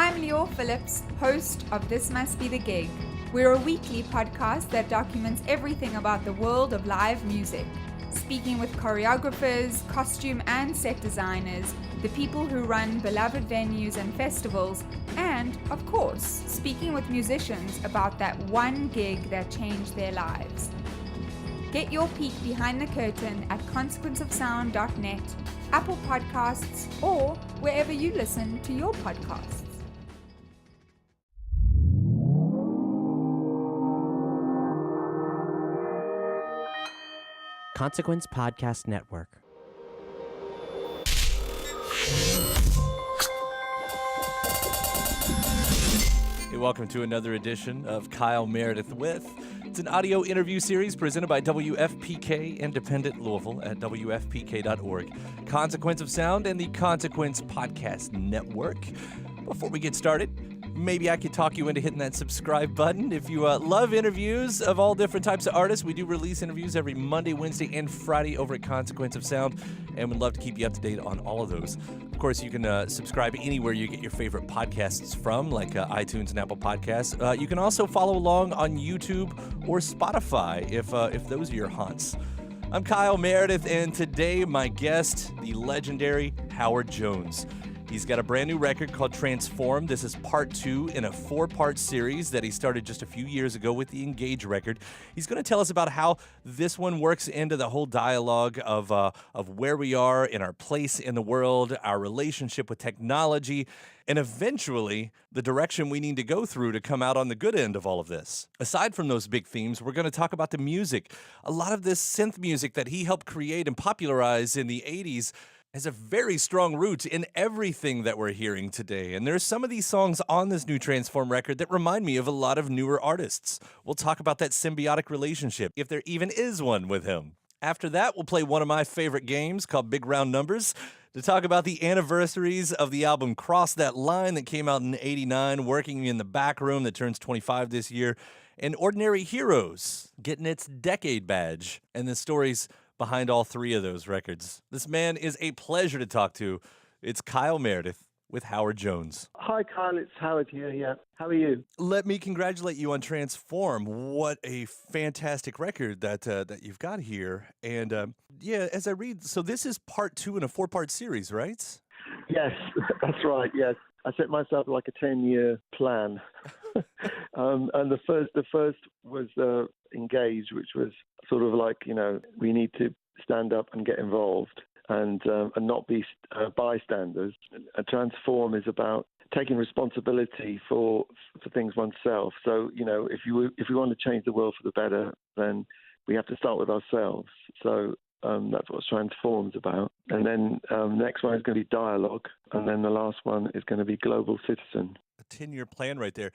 I'm Lior Phillips, host of This Must Be the Gig. We're a weekly podcast that documents everything about the world of live music, speaking with choreographers, costume and set designers, the people who run beloved venues and festivals, and, of course, speaking with musicians about that one gig that changed their lives. Get your peek behind the curtain at consequenceofsound.net, Apple Podcasts, or wherever you listen to your podcasts. Consequence Podcast Network. Hey, welcome to another edition of Kyle Meredith With. It's an audio interview series presented by WFPK Independent Louisville at WFPK.org, Consequence of Sound, and the Consequence Podcast Network. Before we get started, maybe I could talk you into hitting that subscribe button. If you love interviews of all different types of artists, we do release interviews every Monday, Wednesday, and Friday over at Consequence of Sound, and we'd love to keep you up to date on all of those. Of course, you can subscribe anywhere you get your favorite podcasts from, like iTunes and Apple Podcasts. You can also follow along on YouTube or Spotify if those are your haunts. I'm Kyle Meredith, and today my guest, the legendary Howard Jones. He's got a brand new record called Transform. This is part 2 in a 4-part series that he started just a few years ago with the Engage record. He's going to tell us about how this one works into the whole dialogue of where we are in our place in the world, our relationship with technology, and eventually the direction we need to go through to come out on the good end of all of this. Aside from those big themes, we're going to talk about the music. A lot of this synth music that he helped create and popularize in the 80s has a very strong root in everything that we're hearing today. And there's some of these songs on this new Transform record that remind me of a lot of newer artists. We'll talk about that symbiotic relationship, if there even is one with him. After that, we'll play one of my favorite games called Big Round Numbers to talk about the anniversaries of the album Cross That Line that came out in '89, Working in the Backroom that turns 25 this year, and Ordinary Heroes getting its decade badge, and the stories behind all 3 of those records. This man is a pleasure to talk to. It's Kyle Meredith with Howard Jones. Hi, Kyle. It's Howard here. Yeah. How are you? Let me congratulate you on Transform. What a fantastic record that you've got here. And as I read, so this is part 2 in a 4-part series, right? Yes, that's right. Yes. I set myself like a 10-year plan. And the first was Engage, which was sort of like, we need to stand up and get involved and not be bystanders. Transform is about taking responsibility for things oneself. So, if we want to change the world for the better, then we have to start with ourselves. So that's what Transform's about. And then next one is going to be Dialogue, and then the last one is going to be Global Citizen. A 10-year plan right there.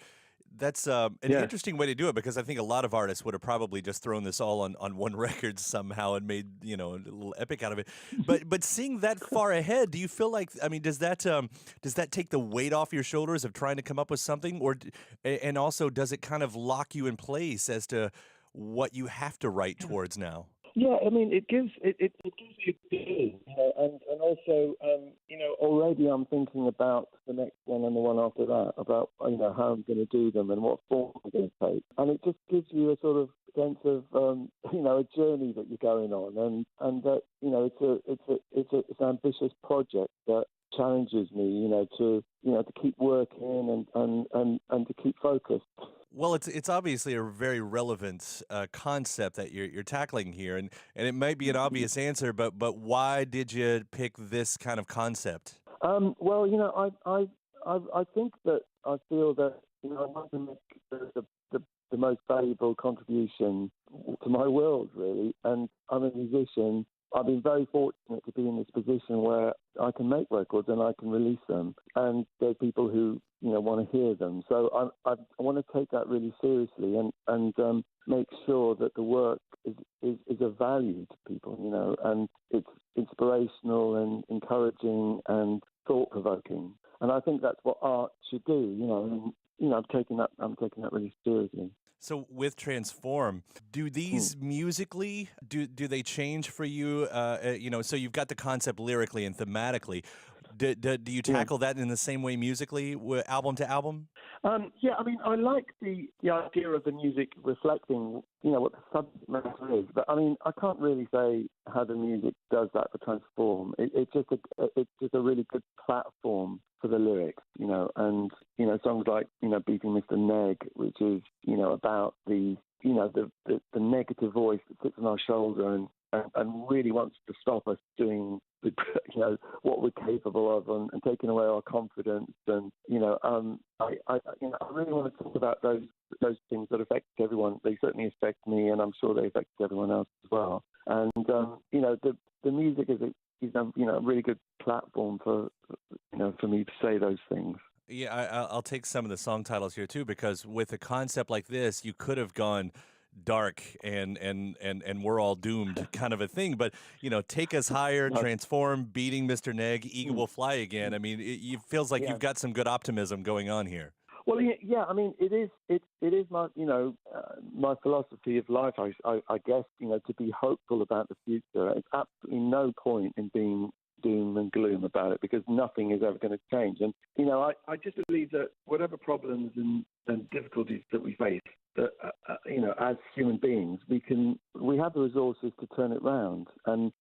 That's an interesting way to do it, because I think a lot of artists would have probably just thrown this all on one record somehow and made a little epic out of it. But seeing that far ahead, do you feel like, does that take the weight off your shoulders of trying to come up with something, and also does it kind of lock you in place as to what you have to write towards now? Yeah, it gives you feeling, and also, already I'm thinking about the next one and the one after that, about, how I'm going to do them and what form I'm going to take. And it just gives you a sort of sense of, a journey that you're going on, and that, it's an ambitious project that challenges me, to keep working and to keep focused. Well, it's obviously a very relevant concept that you're tackling here, and it might be an obvious answer, but why did you pick this kind of concept? Well, I think that I feel that I want to make the most valuable contribution to my world, really, and I'm a musician. I've been very fortunate to be in this position where I can make records and I can release them, and there are people who want to hear them. So I want to take that really seriously and make sure that the work is of value to people, and it's inspirational and encouraging and thought-provoking. And I think that's what art should do, and I'm taking that really seriously. So with Transform, do these musically, do they change for you? So you've got the concept lyrically and thematically. Do you tackle that in the same way musically, album to album? Yeah, I mean, I like the idea of the music reflecting, what the subject matter is. But I mean, I can't really say how the music does that for Transform. It's just a really good platform for the lyrics, and songs like Beating Mr. Neg, which is about the negative voice that sits on our shoulder and really wants to stop us doing what we're capable of and taking away our confidence. And I really want to talk about those things that affect everyone. They certainly affect me, and I'm sure they affect everyone else as well. And the music is a really good platform for me to say those things. Yeah, I'll take some of the song titles here too, because with a concept like this, you could have gone dark and we're all doomed kind of a thing. But Take Us Higher, Transform, Beating Mr. Neg, Eagle Will Fly Again. I mean, it feels like you've got some good optimism going on here. Well, yeah. I mean, it is my my philosophy of life. I guess to be hopeful about the future. It's absolutely no point in being doom and gloom about it, because nothing is ever going to change. And I just believe that whatever problems and difficulties that we face, that as human beings, we have the resources to turn it round. And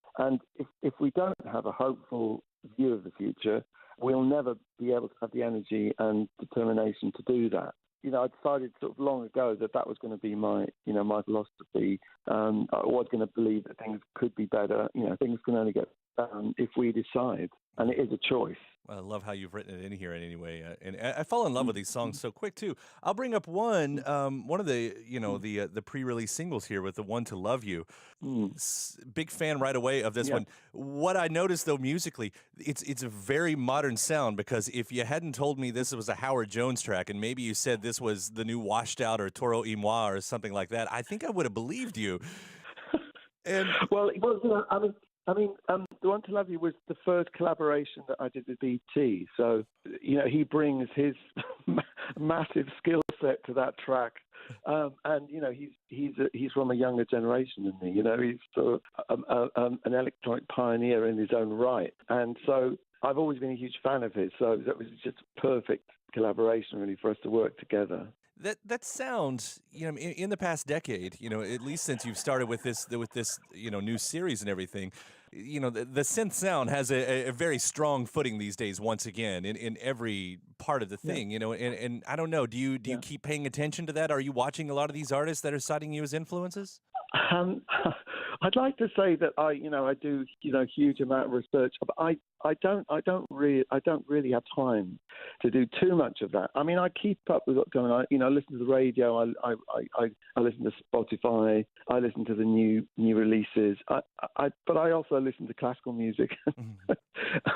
if we don't have a hopeful view of the future, we'll never be able to have the energy and determination to do that. I decided sort of long ago that was going to be my philosophy. I was going to believe that things could be better. Things can only get better if we decide, and it is a choice. Well, I love how you've written it in here anyway, and I fall in love with these songs so quick too. I'll bring up one of the the pre-release singles here with the One to Love You. Big fan right away of this one. What I noticed though musically, it's a very modern sound, because if you hadn't told me this was a Howard Jones track, and maybe you said this was the new Washed Out or Toro y Moi or something like that, I think I would have believed you. And well, it was. The One to Love You was the first collaboration that I did with BT. So, he brings his massive skill set to that track. And he's from a younger generation than me. He's sort of an electronic pioneer in his own right. And so I've always been a huge fan of his. So that was just a perfect collaboration, really, for us to work together. That sound, in the past decade, at least since you've started with this new series and everything, the synth sound has a very strong footing these days. Once again, in every part of the thing, and I don't know, do you keep paying attention to that? Are you watching a lot of these artists that are citing you as influences? I'd like to say that I do a huge amount of research, but I don't really have time to do too much of that. I mean, I keep up with what's going on. I listen to the radio. I listen to Spotify. I listen to the new releases. But I also listen to classical music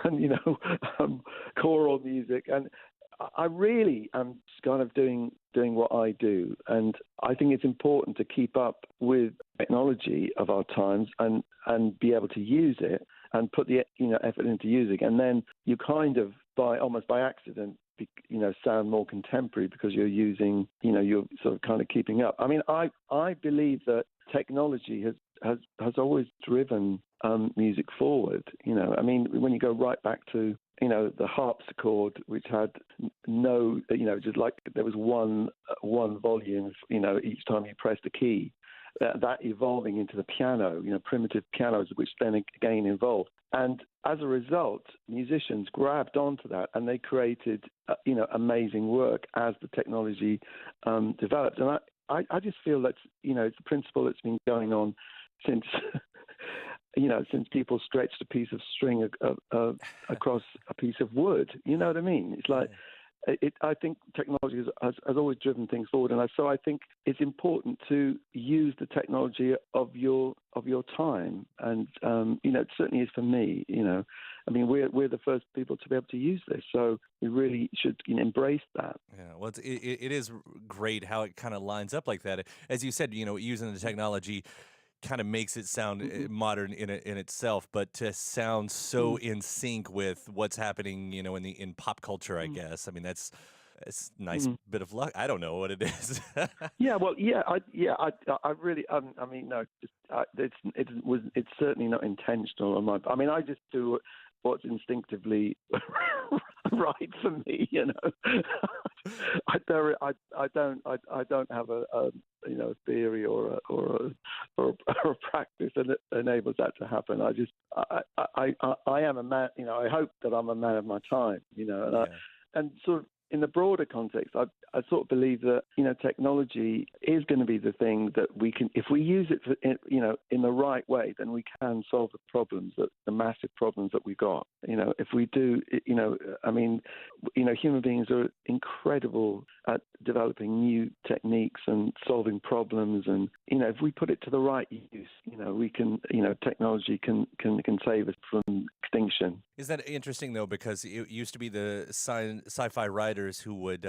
and choral music, and I really am kind of doing what I do, and I think it's important to keep up with technology of our times and be able to use it and put the effort into using, and then you kind of almost by accident sound more contemporary because you're using you're sort of kind of keeping up. I mean, I believe that technology has always driven music forward. I mean, when you go right back to the harpsichord, which had no, just like there was one volume, each time you pressed a key, that evolving into the piano, primitive pianos, which then again evolved. And as a result, musicians grabbed onto that and they created, amazing work as the technology developed. And I just feel that, it's a principle that's been going on since since people stretched a piece of string across a piece of wood. You know what I mean? It's like, I think technology has always driven things forward, and so I think it's important to use the technology of your time, and it certainly is for me. I mean, we're the first people to be able to use this, so we really should embrace that. Yeah, well, it is great how it kind of lines up like that. As you said, using the technology kind of makes it sound modern in itself, but to sound so in sync with what's happening, in pop culture, I guess. I mean, it's a nice bit of luck. I don't know what it is. Yeah, well, I really, I mean, no, it's certainly not intentional on my. I mean, I just do what's instinctively right for me. I don't have a theory or a practice that enables that to happen. I am a man. I hope that I'm a man of my time. And sort of in the broader context, I sort of believe that technology is going to be the thing that we can, if we use it in the right way, then we can solve the massive problems that we got. If we do, human beings are incredible at developing new techniques and solving problems, and if we put it to the right use, we can, technology can save us from extinction. Is that interesting though? Because it used to be the sci-fi writers who would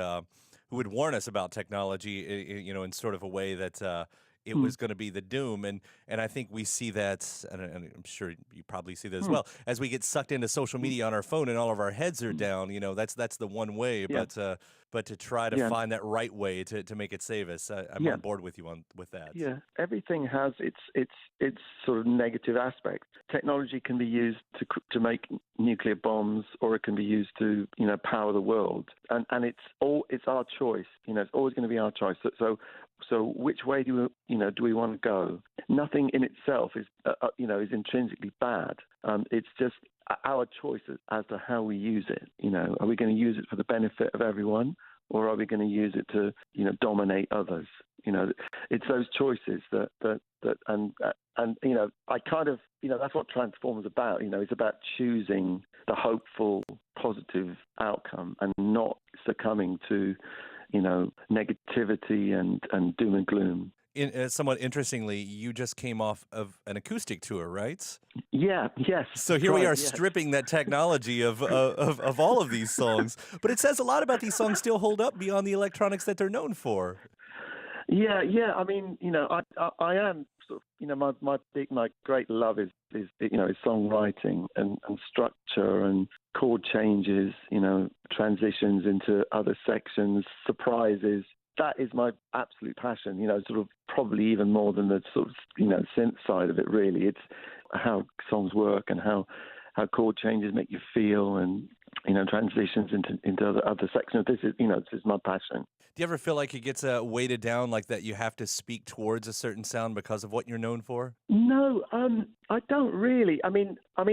warn us about technology, in sort of a way that it was going to be the doom, and I think we see that, and I'm sure you probably see that as well, as we get sucked into social media on our phone and all of our heads are down. That's the one way, but to try to find that right way to make it save us, I'm on board with you with that. Yeah, everything has its sort of negative aspects. Technology can be used to make nuclear bombs, or it can be used to power the world, and it's our choice. It's always going to be our choice. So which way do we want to go? Nothing in itself is intrinsically bad. It's just our choices as to how we use it. Are we going to use it for the benefit of everyone, or are we going to use it to dominate others? It's those choices that I kind of that's what Transform is about. It's about choosing the hopeful, positive outcome and not succumbing to negativity and doom and gloom. Somewhat interestingly, you just came off of an acoustic tour, right? Yeah, yes. So here we are stripping that technology of all of these songs. But it says a lot about these songs still hold up beyond the electronics that they're known for. Yeah. I mean, I am sort of, my great love is songwriting and structure and chord changes, transitions into other sections, surprises. That is my absolute passion, sort of probably even more than the sort of, synth side of it, really. It's how songs work and how chord changes make you feel, and, transitions into other sections. This is my passion. Do you ever feel like it gets weighted down, like that you have to speak towards a certain sound because of what you're known for? No, I don't really. I mean, I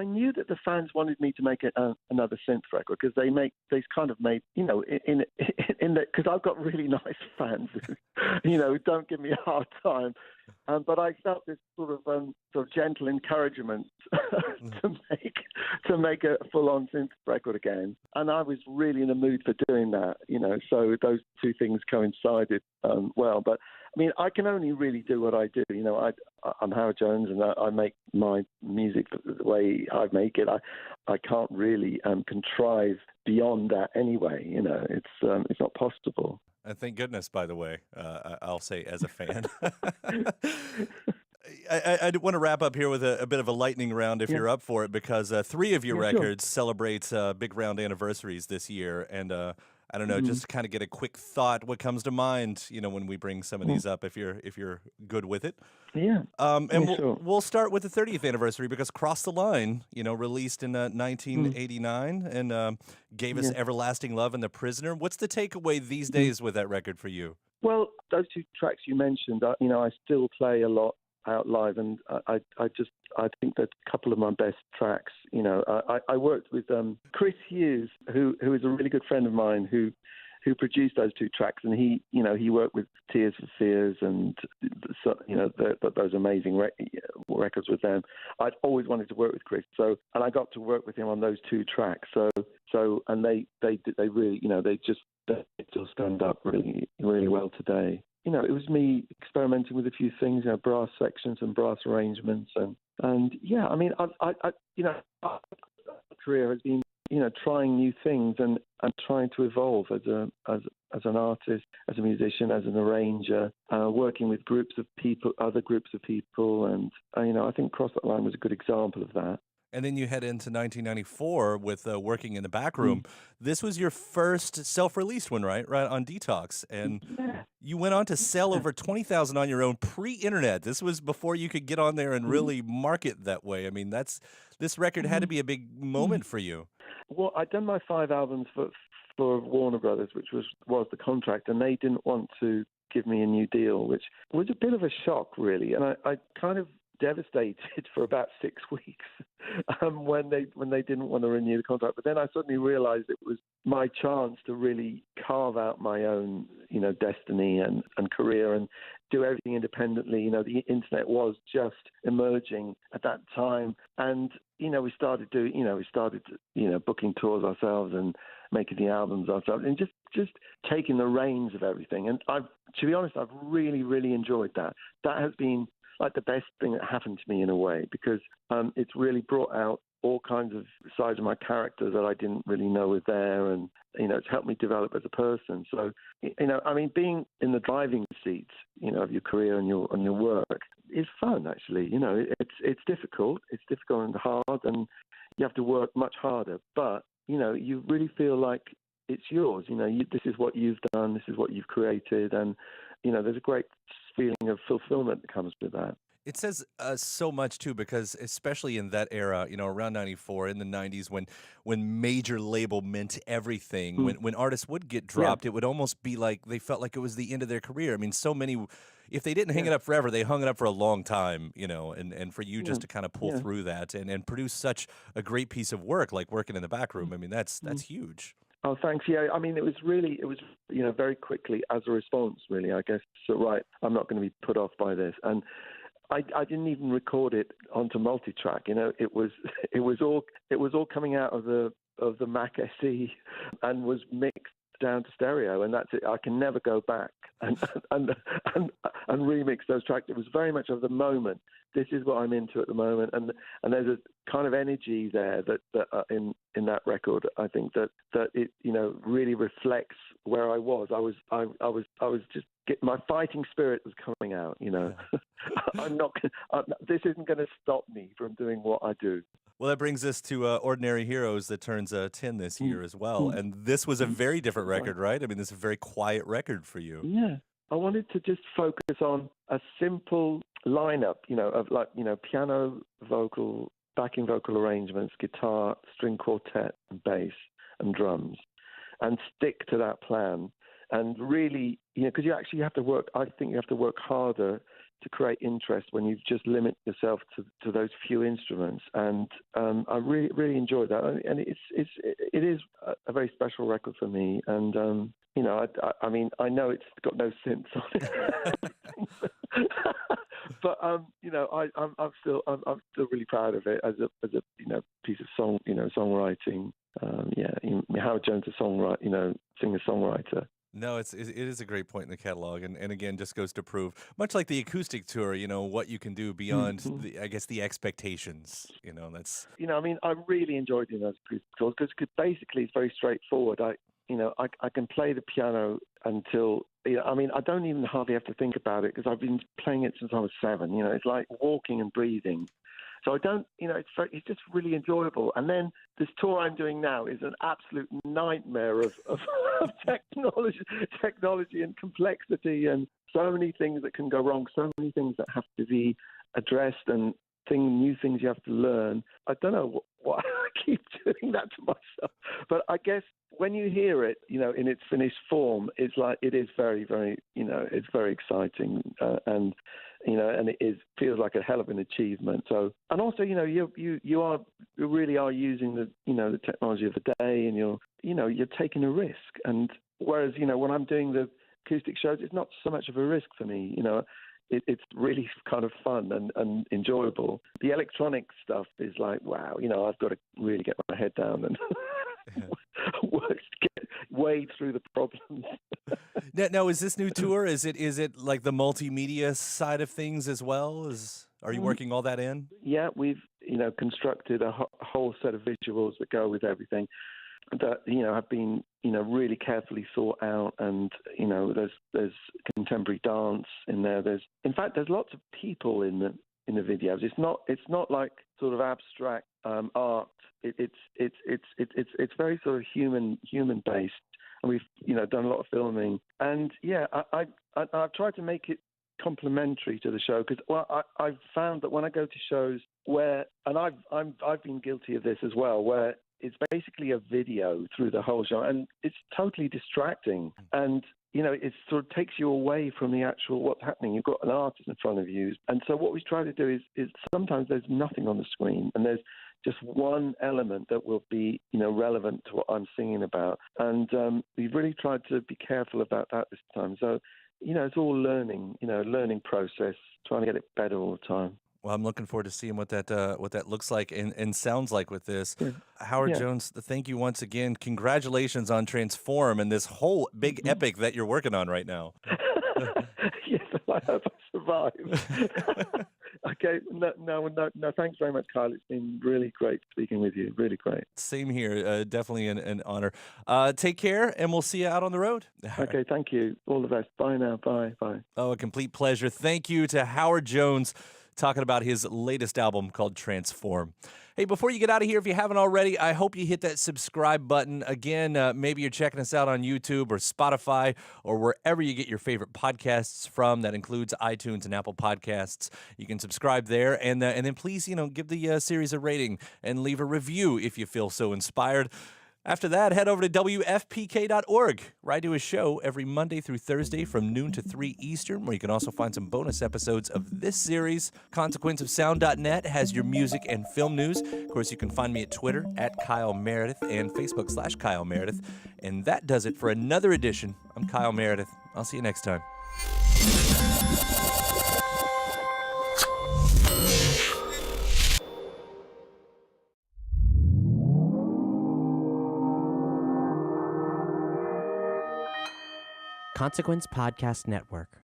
knew that the fans wanted me to make another synth record, because they kind of made, in that, because I've got really nice fans who don't give me a hard time, but I felt this sort of gentle encouragement to make a full-on synth record again, and I was really in the mood for doing that, so those two things coincided well. But I mean, I can only really do what I do. I'm Howard Jones, and I make my music the way I make it. I can't really contrive beyond that anyway. It's not possible. Thank goodness, by the way, I'll say as a fan. I want to wrap up here with a bit of a lightning round, if you're up for it, because 3 of your records celebrate big round anniversaries this year, and I don't know, just to kind of get a quick thought, what comes to mind, when we bring some of these up, if you're good with it. Yeah. We'll start with the 30th anniversary, because Cross the Line, released in 1989 and gave us Everlasting Love and The Prisoner. What's the takeaway these days with that record for you? Well, those 2 tracks you mentioned, I still play a lot out live, and I think they're a couple of my best tracks. I worked with Chris Hughes, who is a really good friend of mine, who produced those 2 tracks, and he worked with Tears for Fears and those amazing records with them. I'd always wanted to work with Chris, and I got to work with him on those 2 tracks. And they really, they still stand up really, really well today. It was me experimenting with a few things, brass sections and brass arrangements, and yeah, I mean, my career has been, trying new things and trying to evolve as an artist, as a musician, as an arranger, working with other groups of people, and I think Cross That Line was a good example of that. And then you head into 1994 with working in the Backroom. This was your first self-released one, right? Right on Detox. And you went on to sell over 20,000 on your own pre-internet. This was before you could get on there and really market that way. I mean, this record had to be a big moment for you. Well, I'd done my 5 albums for Warner Brothers, which was the contract, and they didn't want to give me a new deal, which was a bit of a shock, really. And I kind of devastated for about 6 weeks when they didn't want to renew the contract. But then I suddenly realized it was my chance to really carve out my own, destiny and career and do everything independently. The internet was just emerging at that time, and we started booking tours ourselves and making the albums ourselves, and just taking the reins of everything. And to be honest, I've really, really enjoyed that. That has been like the best thing that happened to me in a way, because it's really brought out all kinds of sides of my character that I didn't really know were there, and it's helped me develop as a person. So being in the driving seat of your career and your work is fun, actually. It's difficult and hard, and you have to work much harder, but you really feel like it's yours. This is what you've done, this is what you've created, and there's a great feeling of fulfillment that comes with that. It says so much, too, because especially in that era, around 94, in the 90s, when major label meant everything, when artists would get dropped, it would almost be like they felt like it was the end of their career. I mean, so many, if they didn't hang it up forever, they hung it up for a long time, and for you just to kind of pull through that and produce such a great piece of work like working in the Backroom, I mean, that's huge. Oh, thanks. Yeah, I mean, it was very quickly as a response, really, I guess. So, right, I'm not going to be put off by this. And I didn't even record it onto multitrack. It was all coming out of the Mac SE and was mixed down to stereo, and that's it. I can never go back and remix those tracks. It was very much of the moment. This is what I'm into at the moment, and there's a kind of energy there that in that record. I think that it really reflects where I was. I was just my fighting spirit was coming out. This isn't going to stop me from doing what I do. Well, that brings us to Ordinary Heroes that turns 10 this year as well. And this was a very different record, right? I mean, this is a very quiet record for you. Yeah. I wanted to just focus on a simple lineup, of piano, vocal, backing vocal arrangements, guitar, string quartet, and bass and drums, and stick to that plan. And really, because you actually have to work, I think you have to work harder to create interest when you just limit yourself to those few instruments. And I really, really enjoyed that. And it is a very special record for me. And, I mean, I know it's got no synths on it. But I'm still really proud of it as a piece of songwriting. Howard Jones, singer-songwriter. No, it is a great point in the catalog, and again, just goes to prove, much like the acoustic tour, what you can do beyond the expectations. That's. I really enjoyed doing those acoustic tours because basically it's very straightforward. I can play the piano until. I don't even hardly have to think about it because I've been playing it since I was 7. It's like walking and breathing. So I don't, it's just really enjoyable. And then this tour I'm doing now is an absolute nightmare of technology and complexity, and so many things that can go wrong, so many things that have to be addressed, and new things you have to learn. I don't know why I keep doing that to myself, but I guess when you hear it, in its finished form, it's like it is very, very, it's very exciting, and it feels like a hell of an achievement. So, and also, you really are using the technology of the day, and you're taking a risk. And whereas when I'm doing the acoustic shows, it's not so much of a risk for me. It's really kind of fun and enjoyable. The electronic stuff is like, wow, I've got to really get my head down and wade through the problems. Now, is this new tour, is it like the multimedia side of things as well? Are you working all that in? Yeah, we've, constructed a whole set of visuals that go with everything that, have been, really carefully thought out. And, there's contemporary dance in there. There's lots of people in in the videos. It's not like sort of abstract art. It's very sort of human based, and we've done a lot of filming. And I've tried to make it complementary to the show because I've found that when I go to shows where, and I've been guilty of this as well, where it's basically a video through the whole show, and it's totally distracting, and it sort of takes you away from the actual what's happening. You've got an artist in front of you, and so what we try to do is sometimes there's nothing on the screen, and there's just one element that will be relevant to what I'm singing about, and we've really tried to be careful about that this time. So it's all learning process, trying to get it better all the time. Well, I'm looking forward to seeing what that looks like and sounds like with this. Yeah. Howard Jones, thank you once again. Congratulations on Transform and this whole big epic that you're working on right now. Yes, I hope I survive. Okay, no, thanks very much, Kyle. It's been really great speaking with you. Really great. Same here. Definitely an honor. Take care, and we'll see you out on the road. Okay, thank you. All the best. Bye now. Bye. Oh, a complete pleasure. Thank you to Howard Jones, talking about his latest album called Transform. Hey, before you get out of here, if you haven't already, I hope you hit that subscribe button. Again, maybe you're checking us out on YouTube or Spotify or wherever you get your favorite podcasts from. That includes iTunes and Apple Podcasts. You can subscribe there, and then please, give the series a rating and leave a review if you feel so inspired. After that, head over to WFPK.org, where I do a show every Monday through Thursday from noon to 3 Eastern, where you can also find some bonus episodes of this series. ConsequenceOfSound.net has your music and film news. Of course, you can find me at Twitter at Kyle Meredith and Facebook/Kyle Meredith. And that does it for another edition. I'm Kyle Meredith. I'll see you next time. Consequence Podcast Network.